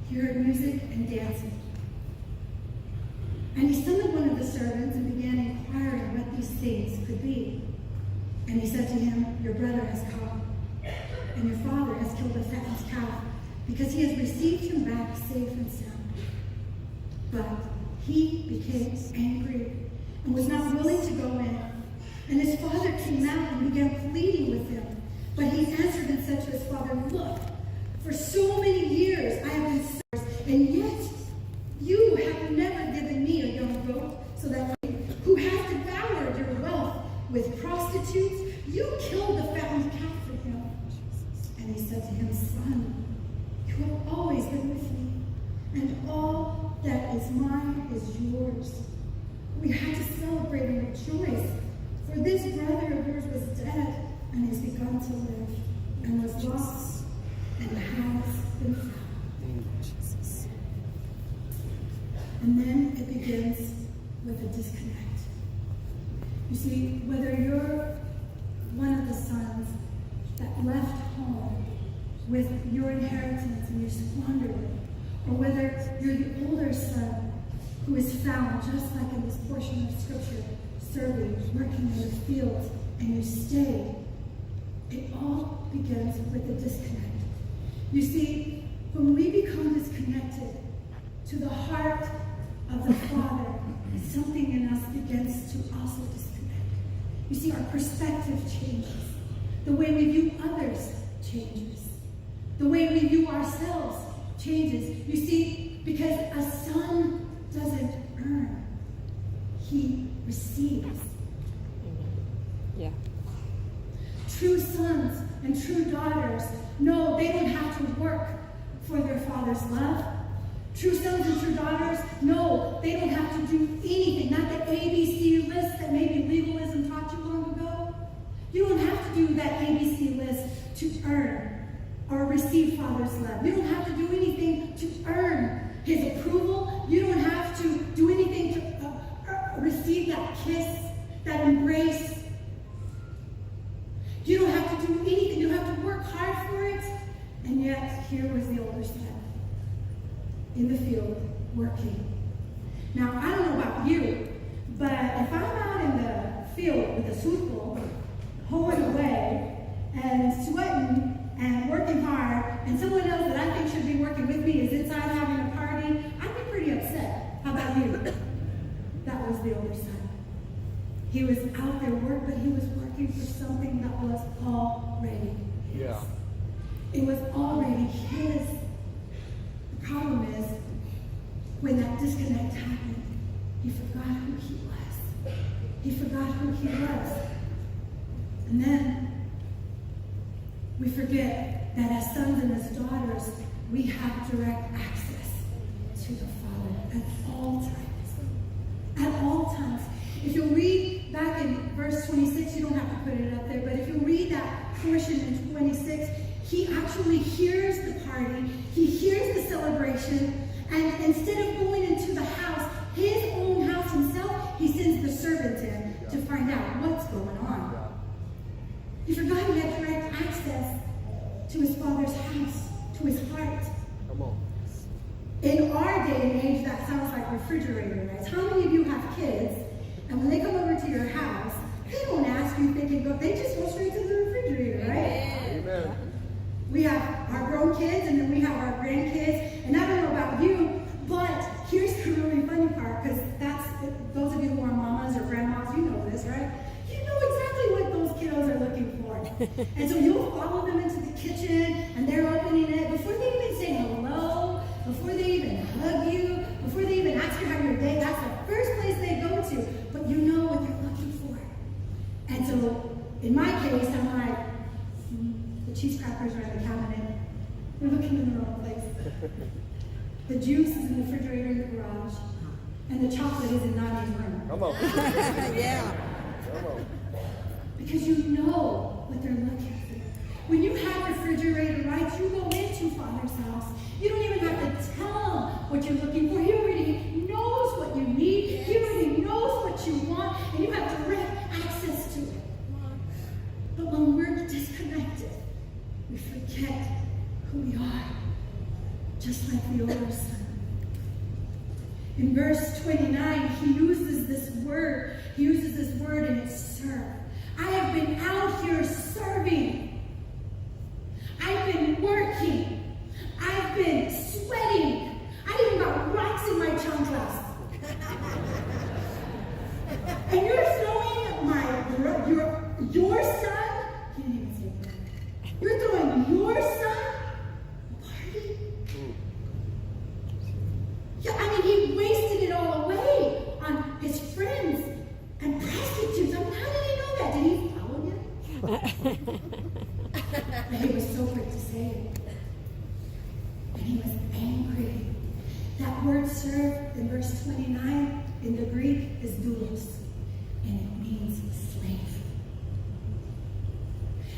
he heard music and dancing. And he summoned one of the servants and began inquiring what these things could be. And he said to him, "Your brother has come, and your father has killed a fattened calf, because he has received him back safe and sound." But he became angry and was not willing to go in. And his father came out and began pleading with him. But he answered and said to his father, "Look, for so many years I have been served, and yet you have never given me a young goat, so that who have devoured your wealth with prostitutes, you killed the fattened calf for him." And he said to him, "Son, you have always been with me, and all that is mine is yours. We had to celebrate and rejoice, for this brother of yours was dead and has begun to live, and was lost and has been found." And then it begins with a disconnect. You see, whether you're one of the sons that left home with your inheritance and you squandered it, or whether you're the older son who is found, just like in this portion of Scripture, serving, working in the field, and you stay, it all begins with a disconnect. You see, when we become disconnected to the heart of the Father, something in us begins to also disconnect. You see, our perspective changes. The way we view others changes. The way we view ourselves changes. You see, because a son doesn't earn, he receives. Yeah. True sons and true daughters know they don't have to work for their father's love. True sons and true daughters know they don't have to do anything, not the ABC list that maybe legalism taught you long ago. You don't have to do that ABC list to earn or receive Father's love. You don't have to do anything to earn his approval. You don't have to do anything to receive that kiss, that embrace. You don't have to do anything. You don't have to work hard for it. And yet, here was the older son in the field working. Now, I don't know about you, but if I'm out in the field with a surco, hoeing away and sweating and working hard, and someone else that I think should be working with me is inside having a party, I'd be pretty upset. How about you? That was the older son. He was out there working, but he was working for something that was already his. Yeah. It was already his. The problem is, when that disconnect happened, he forgot who he was. He forgot who he was. And then we forget that as sons and as daughters, we have direct access to the Father at all times. At all times. If you read back in verse 26, you don't have to put it up there, but if you read that portion in 26, he actually hears the party, he hears the celebration, and instead of going into the house, his own house himself, he sends the servant in to find out what's going on. He forgot he had direct access to his Father's house, to his heart. Come on. In our day and age, that sounds like refrigerator rights. How many of you have kids, and when they come over to your house, they don't ask you if they can go, they just go straight to the refrigerator, right? Amen. We have our grown kids, and then we have our grandkids. And I don't know about you, but here's the really funny part, because that's, those of you who are mamas or grandmas, you know this, right? You know exactly what those kiddos are looking for. And so you'll follow them into the kitchen, and they're opening it. Before they even say hello, before they even hug you, before they even ask you how your day, that's the first place they go to. But you know what they're looking for. And so, in my case, I'm like, the cheese crackers are in the cabinet. We're looking in the wrong place. The juice is in the refrigerator in the garage. And the chocolate is in Nadia's room. Come on. Yeah. Come on. Because you know what they're looking for. When you have refrigerator rights, you go into Father's house. You don't even have to tell him what you're looking for. He already knows what you need. He already knows what you want. And you have direct access to it. But when we're disconnected, we forget who we are. just like the older son. In verse 29, he uses this word. He uses this word and it's serve. I have been out here serving. I've been working. I've been sweating. I even got rocks in my chanclas. And you're throwing your son, he didn't even say that. You're throwing your son a party? Yeah, I mean, he wasted it all away on his friends and prostitutes. I mean, how did he know that? Did he follow him? But he was so quick to say it. And he was angry. That word serve in verse 29 in the Greek is doulos. And it means slave.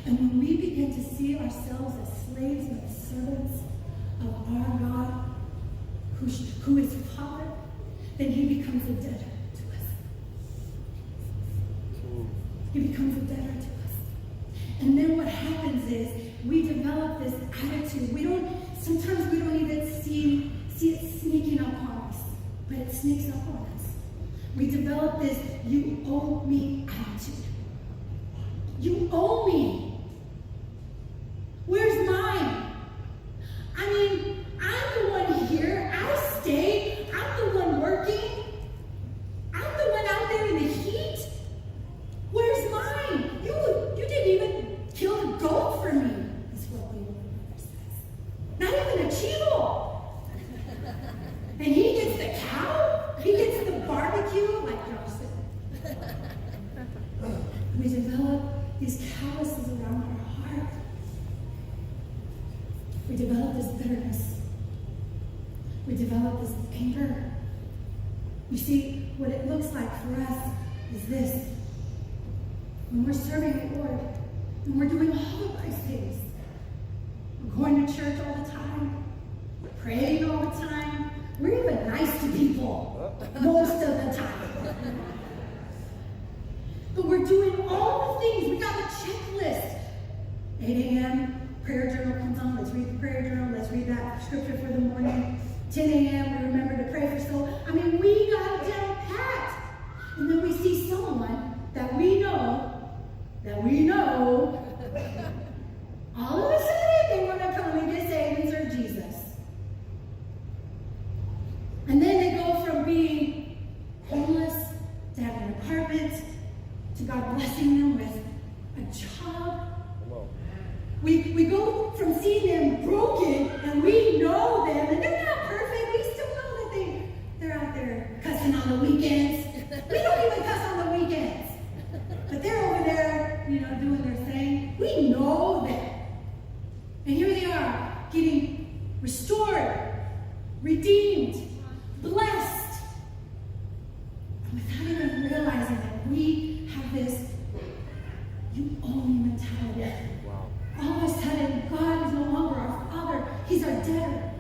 And when we begin to see ourselves as slaves and as servants of our God, who is Father, then he becomes a debtor to us. He becomes a debtor to us. And then what happens is we develop this attitude. Sometimes we don't even see it sneaking up on us, but it sneaks up on us. We develop this you owe me attitude. You owe me. Where's mine? I mean, I'm the one here. I stay. I'm the one working. I'm the one out there in the heat. Where's mine? You didn't even kill a goat for me, is what the old mother says. Not even a chivo. And he gets the cow. He gets the barbecue, like Josh said. We develop these calluses around our heart. We develop this bitterness. We develop this anger. You see, what it looks like for us is this. When we're serving the Lord, and we're doing all of these things, we're going to church all the time, we're praying all the time, we're even nice to people most of the time. But we're doing all the things. We got a checklist. 8 a.m., prayer journal comes on. Let's read the prayer journal. Let's read that scripture for the morning. 10 a.m., we remember to pray for soul. I mean, we got it down pat. And then we see someone that we know, all of a sudden they want to come and get saved and serve Jesus. And then they go from being homeless to having an apartment to God blessing them with a job. We go from seeing them broken and we know them and they're not perfect. We still know that they're out there cussing on the weekends. We don't even cuss on the weekends. But they're over there, doing their thing. We know them. And here they are, getting restored, redeemed, blessed. And without even realizing that we have this you owe me mentality. Wow. All of a sudden, God is no longer our Father. He's our debtor.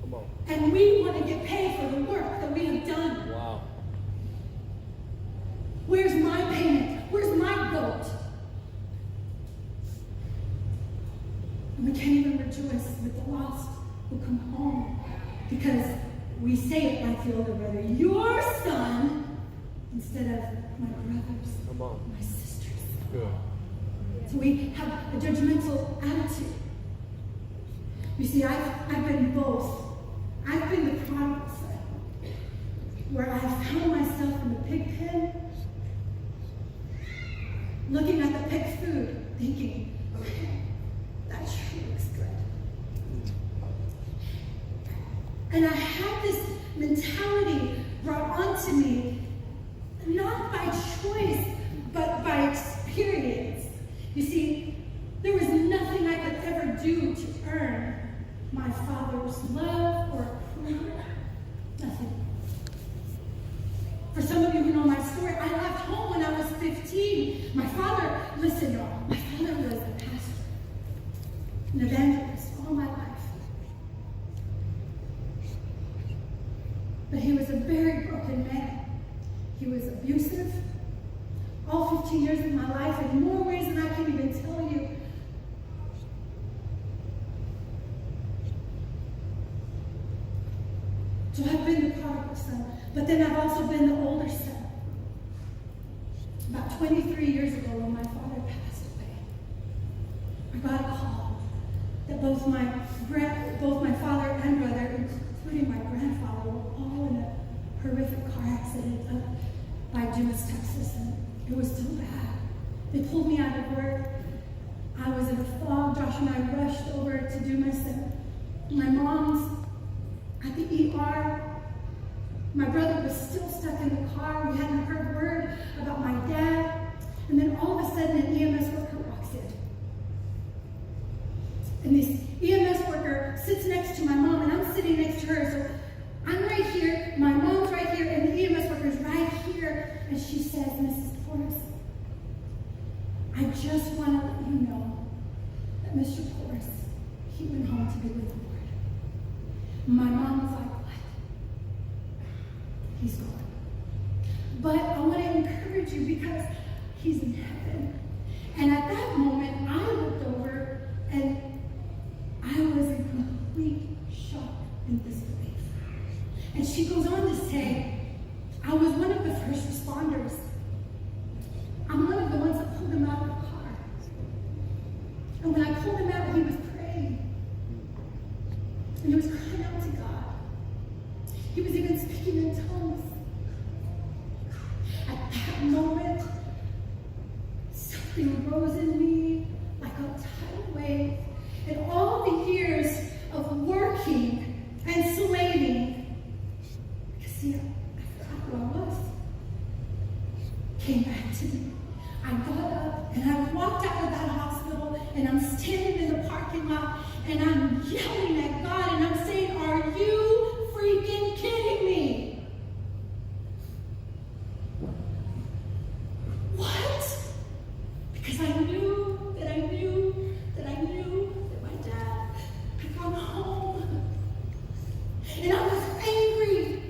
Come on. And we want to get paid for the work that we have done. Wow. Where's my payment? Where's my goat? And we can't even rejoice with the lost who come home because we say it like the older brother, your son, instead of my brothers, Come on. my sisters. Good. So we have a judgmental attitude. You see, I've been both. I've been the prodigal son, where I found myself in the pig pen, looking at the pig food, thinking, that sure looks good. And I had this mentality brought onto me, not by choice, but by experience. You see, there was nothing I could ever do to earn my father's love or approval. Nothing. For some of you who know my story, I left home when I was 15. My father, listen y'all, my father was a pastor, an evangelist all my life. But he was a very broken man. He was abusive. All 15 years of my life, in more ways than I can even tell you. So I've been the prodigal son, but then I've also been the older son. About 23 years ago, when my father passed away, I got a call that both my father and brother, including my grandfather, were all in a horrific car accident up by Dumas, Texas, and it was so bad. They pulled me out of work. I was in a fog. Josh and I rushed over to Dumas, and my mom's at the ER. My brother was still stuck in the car. We hadn't heard word about my dad. And then all of a sudden, an EMS worker walks in. And this EMS worker sits next to my mom, and I'm sitting next to her. So I'm right here, my mom's right here, and the EMS worker's right here. And she says, Mrs. Porras, I just want to let you know that Mr. Porras, he went home to be with the Lord. My mom was like, what? He's gone. But I want to encourage you because he's in heaven. And at that moment, I looked over and I was in complete shock and disbelief. And she goes on to say, I was one of the first responders. I'm one of the ones that pulled him out of the car. And when I pulled him out, he was praying. And he was crying out to God. He was even speaking in tongues. At that moment, something rose in me like a tidal wave. And all the years of working and slaving, because see, I forgot who I was, came back to me. I got up and I walked out of that hospital and I'm standing in the parking lot and I'm yelling at God and I'm saying, are you freaking kidding me? What? Because I knew that my dad had gone home. And I was angry.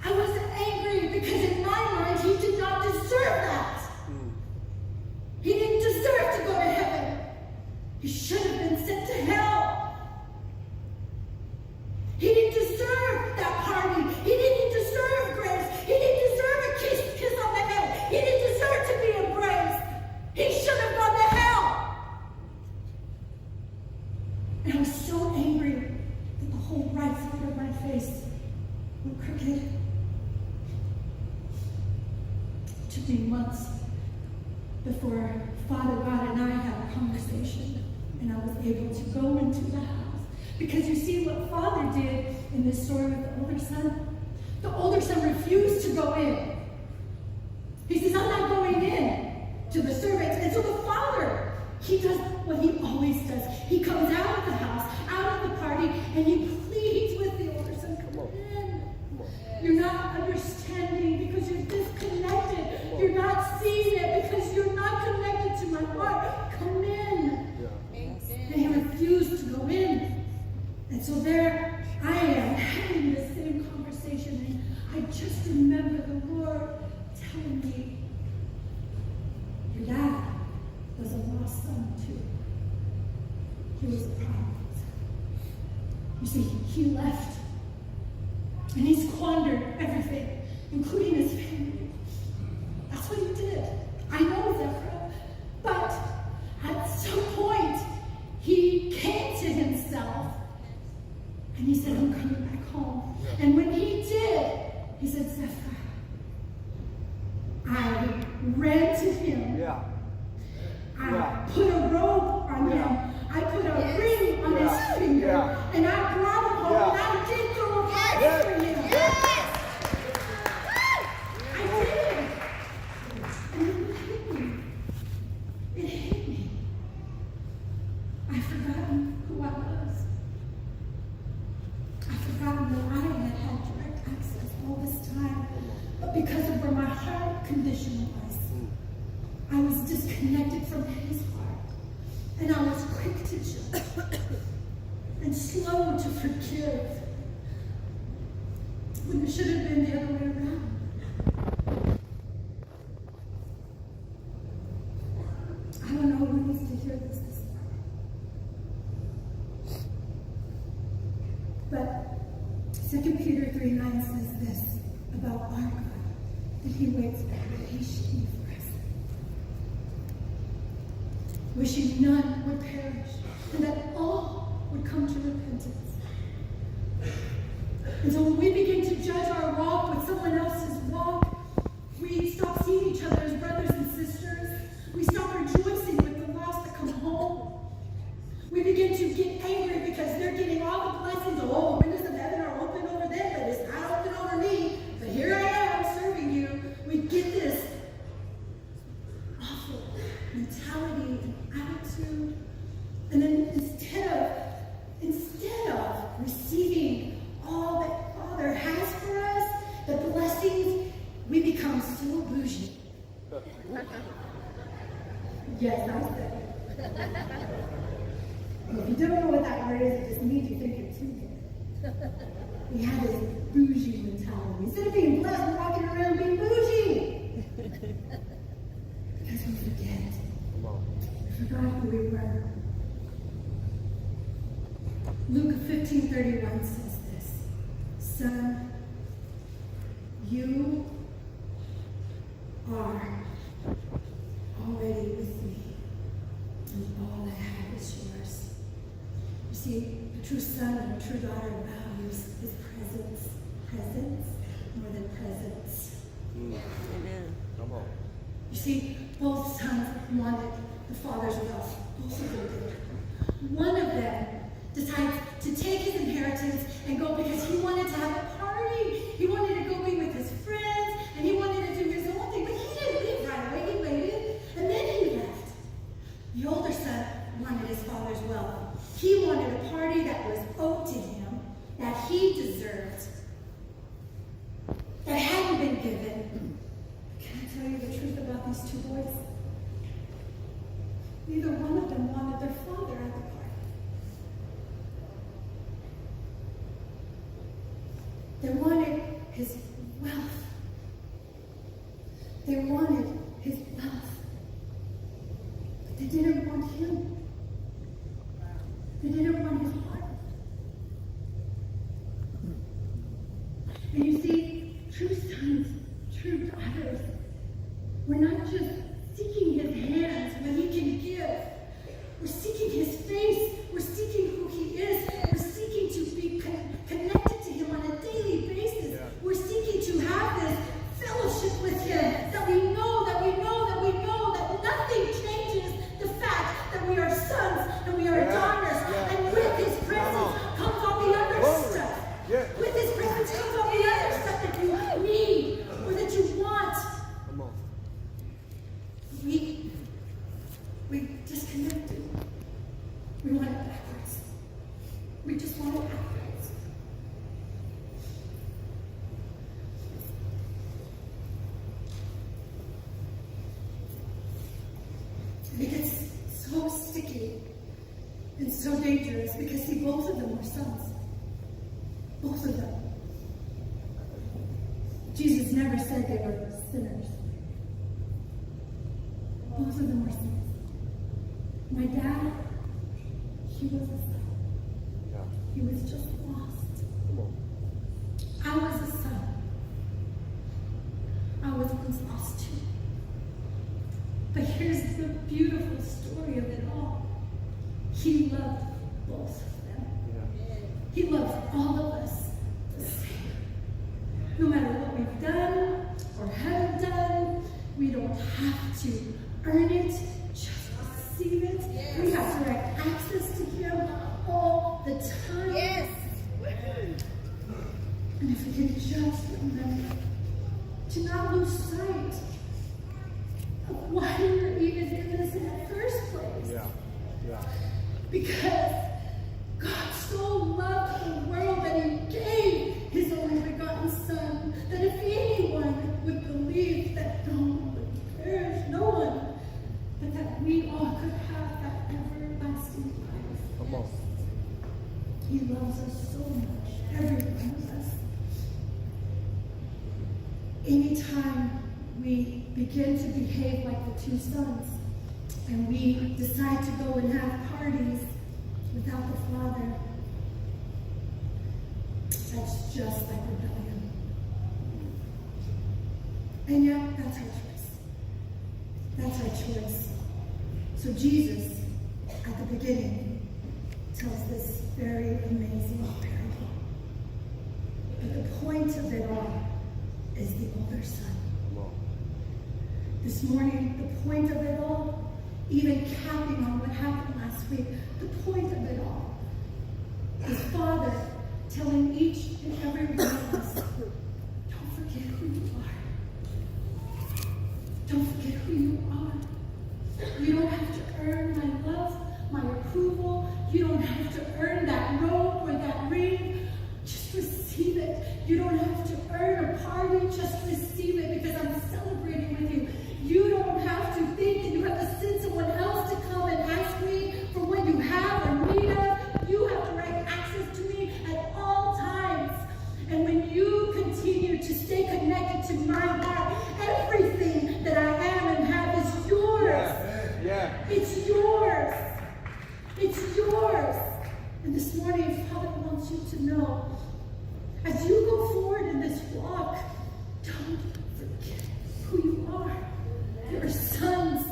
I was angry because in my mind he did not deserve that. He didn't deserve to go to heaven. He should have been sent to hell. He didn't deserve that party. He didn't deserve grace. He didn't deserve a kiss on the head. He didn't deserve to be embraced. He should have gone to hell. And I was so angry that the whole right side of my face went crooked. It took me months before Father God and I had a conversation and I was able to go into the house. Because you see what Father did in this story with the older son? The older son refused to go in. He says, I'm not going in to the servants. And so the father, he does what he always does. He comes out of the house, out of the party, and he pleads with the older son, come in. You're not understanding because you're disconnected. You're not seeing it because you're not connected to my heart. Come in. And he refused to go in. And so there I am having the same conversation. And I just remember the Lord telling me, your dad was a lost son too. He was a prodigal son. You see, he left. And he squandered everything, including his family. That's what he did. I know, Zephyr. But at some point, he came to himself. And he said, I'm coming back home. And when he did, he said, Zephyr, I ran to him. I put a robe on him. I put a ring on his finger. And I brought him home. And I did throw a party for him. I did. And it hit me. It hit me. I'd forgotten who I was. I'd forgotten that I had direct access all this time. But because of where my heart condition was, I was disconnected from his heart. And I was quick to judge and slow to forgive when it should have been the other way around. I don't know who needs to hear this morning. But 2 Peter 3:9 says this about our God, that he waits patiently for us, wishing none would perish, and that all would come to repentance. And so when we begin to judge our walk with someone else's walk, we stop seeing each other as brothers and sisters. We stop rejoicing with the lost that come home. We begin to get angry because they're getting all the blessings. Oh, the windows of heaven are open over them, but it's not open over me. But here I am serving you. We get this awful mentality and attitude. And then instead of receiving all that Father has for us, the blessings, we become so bougie. Yes, I said it. If you don't know what that word is, it just means you think you're too good. We have this bougie mentality. Instead of being blessed, we're walking around being bougie. Because we forget. We forgot who we were. Luke 15:31 says this, Son, you are already with me, and all I have is yours. You see, a true son and a true daughter values his presence more than presence. Amen. Come on. You see, both sons wanted the father's wealth. Both of them did. One of them decides to take his inheritance and go because he wanted to have a party. He wanted to go be with his friends, and he wanted to do his own thing. But he didn't leave right away. He waited, and then he left. The older son wanted his father's wealth. He wanted a party that was owed to him, that he deserved, that hadn't been given. Can I tell you the truth about these two boys? Neither one of them wanted their father at the party. They wanted his wealth. They wanted his wealth. But they didn't want him. They didn't want his heart. And you see, true sons, true daughters, we're not just seeking his hands when he can give. We're seeking his face. We're seeking who he is. We're seeking to be connected to him on a daily basis. Yeah. We're seeking to have this fellowship with him, that we know that nothing changes the fact that we are sons and we are daughters. And with his presence comes all the other stuff. Yeah. With his presence comes all the other stuff that you need or that you want. Come on. We disconnected. We want it backwards. We just want it backwards. And it gets so sticky and so dangerous because, see, both of them were sons. Both of them. Jesus never said they were sinners. Both of them were sinners. My dad, he was a son. Yeah. He was just lost. Come on. I was a son. I was once lost too. But here's the beautiful story of it all. He loved both of them. Yeah. He loves all of us the same. No matter what we've done or haven't done, we don't have to earn it, just receive it. We have direct access to him all the time. Yes. And if we can just remember to not lose sight of why we were even given us in the first place. Yeah. Yeah. Because God so loved the world that he gave his only begotten Son, that if anyone would believe, that no one would perish, no one, but that we all could have that everlasting life. Come on. He loves us so much, every one of us. Anytime we begin to behave like the two sons, and we decide to go and have parties without the Father, That's just like rebellion. And yet, that's our choice. That's our choice. So Jesus, at the beginning, tells this very amazing parable. But the point of it all is the older son. This morning, the point of it all, even capping on what happened last week, the point of it all is Father telling each and every one of us, don't forget who you are. Don't forget who you are. You don't have to earn my love, my approval. You don't have to earn that robe or that ring. Just receive it. You don't have to earn a party. Just receive it because I'm celebrating with you. You don't have to think that you have to send someone else to come and ask me for what you have or need of. You have direct access to me at all times. And when you continue to stay connected to my heart, everything that I am and have is yours. Yeah. It's yours. It's yours. And this morning, Father wants you to know, as you go forward in this walk, don't forget who you are. Your sons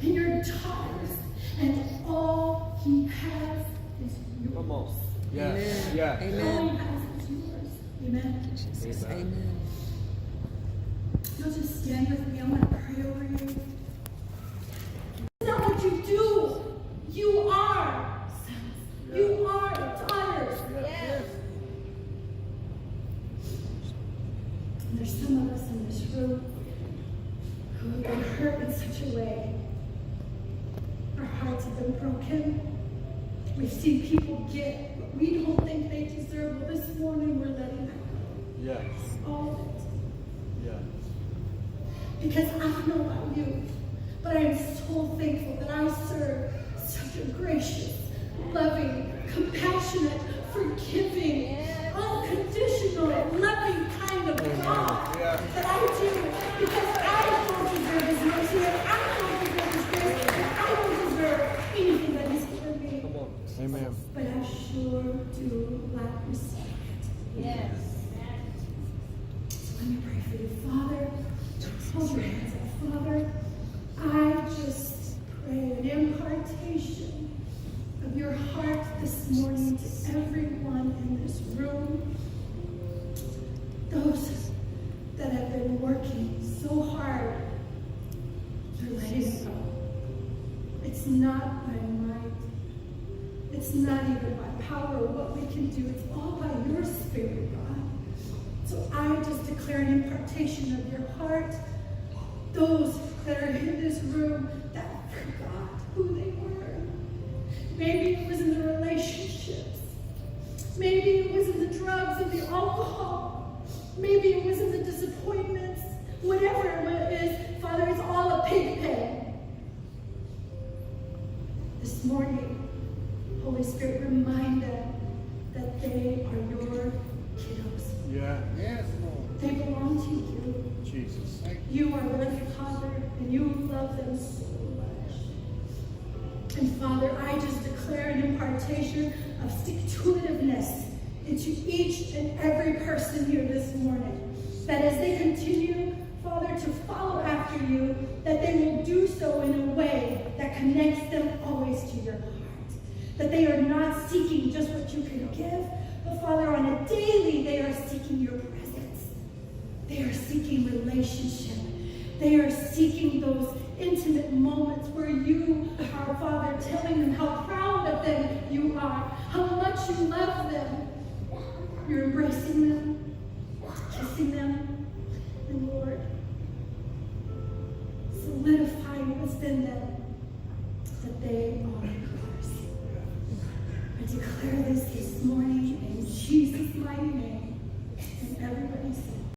and your daughters, and all he has is yours. Come on. Yeah. Amen. Yeah. All he Amen. has is yours. Amen. Jesus. Amen. Amen. You'll just stand with me. I want to pray over you. It's not what you do. You are sons. You are daughters. Yes. And there's some of us in this room who have been hurt in such a way. Our hearts have been broken. We've seen people get what we don't think they deserve. Well, this morning we're letting that go. Yes. All of it. Yes. Because I don't know about you, but I am so thankful that I serve such a gracious, loving, compassionate, forgiving, unconditional, loving kind of God that I do, because I don't deserve His mercy, and I don't deserve His grace, and I don't deserve anything that He's given me. Come on. Amen. But I sure do like receive it. Yes. So let me pray for you, Father. Hold your hands up, Father. I just pray an impartation of your heart this morning to everyone in this room. Those that have been working so hard, they're letting it go. It's not by might. It's not even by power or what we can do. It's all by your Spirit, God. So I just declare an impartation of your heart. Those that are in this room that forgot who they were. Maybe it was in the relationships. Maybe it was in the drugs and the alcohol. Maybe it was in the disappointments. Whatever it is, Father, it's all a pig pen. This morning, Holy Spirit, remind them that they are your kiddos. Yeah. Yes, Lord. They belong to you. Jesus. You are their Father, and you love them so much. And Father, I just declare an impartation of stick-to-itiveness into each and every person here this morning. That as they continue, Father, to follow after you, that they will do so in a way that connects them always to your heart. That they are not seeking just what you can give, but Father, on a daily, they are seeking your presence. They are seeking relationship. They are seeking those intimate moments where you are, Father, telling them how proud of them you are, how much you love them. You're embracing them, kissing them, and Lord, solidifying within them that they are yours. I declare this morning in Jesus' mighty name.